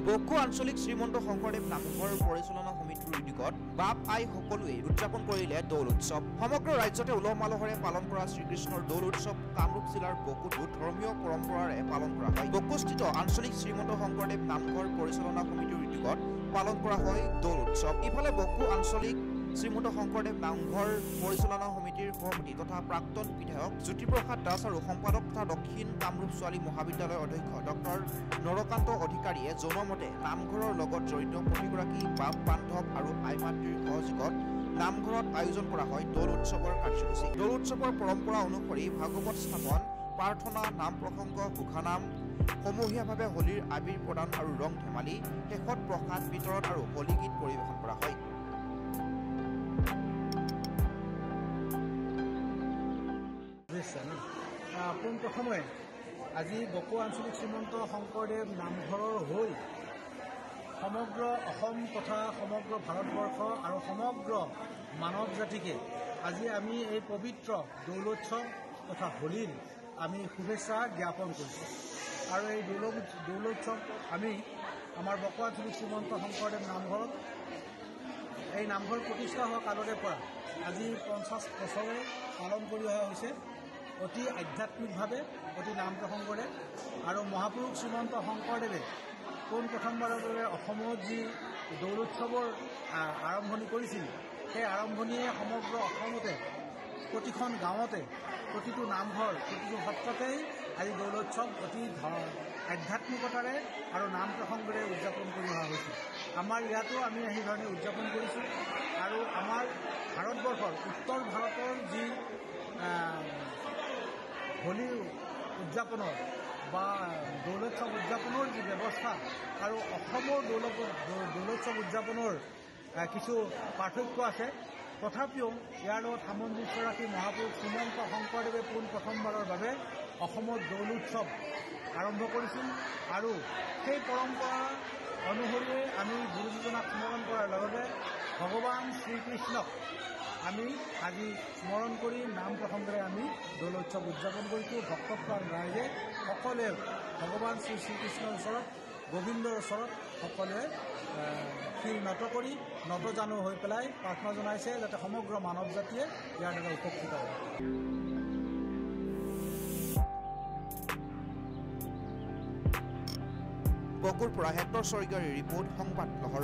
বকো আঞ্চলিক শ্ৰীমন্ত শংকৰদেৱ নামঘৰ পৰিচালনা সমিতিৰ উদ্যোগত বাপ আই সকলোৱে উদযাপন কৰিলে দৌল উৎসৱ। সমগ্ৰ ৰাজ্যতে উলহ মালহেৰে পালন কৰা শ্ৰীকৃষ্ণৰ দৌল উৎসৱ কামৰূপ জিলাৰ বকোতো ধৰ্মীয় পৰম্পৰাৰে পালন কৰা হয়। বকোস্থিত আঞ্চলিক শ্ৰীমন্ত শংকৰদেৱ নামঘৰ পৰিচালনা সমিতিৰ উদ্যোগত পালন কৰা হয় দৌল উৎসৱ। ইফালে বকো আঞ্চলিক শ্ৰীমন্ত শংকৰদেৱ নামঘৰ পৰিচালনা সমিতিৰ সভাপতি তথা প্ৰাক্তন বিধায়ক জ্যোতিপ্ৰসাদ দাস আৰু সম্পাদক তথা দক্ষিণ কামৰূপ ছোৱালী মহাবিদ্যালয়ৰ অধ্যক্ষ ডক্টৰ নৰকান্ত অধিকাৰীয়ে জনোৱামতে নামঘৰৰ লগত জড়িত প্ৰতিগৰাকী বাপ বান্ধৱ আৰু আই মাতৃৰ সহযোগত নামঘৰত আয়োজন কৰা হয় দৌল উৎসৱৰ কাৰ্যসূচী। দৌল উৎসৱৰ পৰম্পৰা অনুসৰি ভাগৱত স্থাপন, প্ৰাৰ্থনা, নাম প্ৰসংগ, ঘোষানাম, সমূহীয়াভাৱে হোলীৰ আবিৰ প্ৰদান আৰু ৰং ধেমালি, শেষত প্ৰসাদ বিতৰণ আৰু হোলী গীত পৰিৱেশন কৰা হয়। পোনপ্ৰথমে আজি বকো আঞ্চলিক শ্ৰীমন্ত শংকৰদেৱ নামঘৰৰ হৈ সমগ্ৰ অসম তথা সমগ্ৰ ভাৰতবৰ্ষ আৰু সমগ্ৰ মানৱ জাতিকে আজি আমি এই পবিত্ৰ দৌলোৎসৱ তথা হোলীৰ আমি শুভেচ্ছা জ্ঞাপন কৰিছোঁ। আৰু এই দৌলোৎসৱ আমি আমাৰ বকো আঞ্চলিক শ্ৰীমন্ত শংকৰদেৱ নামঘৰত এই নামঘৰ প্ৰতিষ্ঠা হোৱা কালৰে পৰা আজি 50 বছৰে পালন কৰি অহা হৈছে। অতি আধ্যাত্মিকভাৱে, অতি নাম প্ৰসংগৰে আৰু মহাপুৰুষ শ্ৰীমন্ত শংকৰদেৱে পোনপ্ৰথমবাৰৰ বাবে অসমত যি দৌল উৎসৱৰ আৰম্ভণি কৰিছিল, সেই আৰম্ভণিয়ে সমগ্ৰ অসমতে প্ৰতিখন গাঁৱতে প্ৰতিটো নামঘৰ প্ৰতিটো সত্ৰতেই আজি দৌল উৎসৱ অতি আধ্যাত্মিকতাৰে আৰু নাম প্ৰসংগৰে উদযাপন কৰি অহা হৈছে। আমাৰ ইয়াতো আমি সেইধৰণে উদযাপন কৰিছোঁ। আৰু আমাৰ ভাৰতবৰ্ষৰ উত্তৰ ভাৰতৰ যি হোলী উদযাপনৰ বা দৌলোৎসৱ উদযাপনৰ যি ব্যৱস্থা আৰু অসমৰ দৌলোৎসৱ উদযাপনৰ কিছু পাৰ্থক্য আছে। তথাপিও ইয়াৰ লগত সামঞ্জস্য ৰাখি মহাপুৰুষ শ্ৰীমন্ত শংকৰদেৱে পোনপ্ৰথমবাৰৰ বাবে অসমত দৌল উৎসৱ আৰম্ভ কৰিছিল। আৰু সেই পৰম্পৰা অনুসৰিয়ে আমি গুৰুজনাক স্মৰণ কৰাৰ লগতে ভগৱান শ্ৰীকৃষ্ণক আমি আজি স্মৰণ কৰি নাম প্ৰসংগৰে আমি দৌল উৎসৱ উদযাপন কৰিছোঁ। ভক্তপ্ৰাণ ৰাইজে সকলোৱে ভগৱান শ্ৰীকৃষ্ণৰ ওচৰত, গোবিন্দৰ ওচৰত সকলোৱে শিৰ নত কৰি নতজানু হৈ পেলাই প্ৰাৰ্থনা জনাইছে যাতে সমগ্ৰ মানৱ জাতিয়ে ইয়াৰ দ্বাৰা উপকৃত হয়। বকোৰ পৰা হেক্টৰ স্বৰ্গীয়ৰ ৰিপৰ্ট, সংবাদ লহৰ।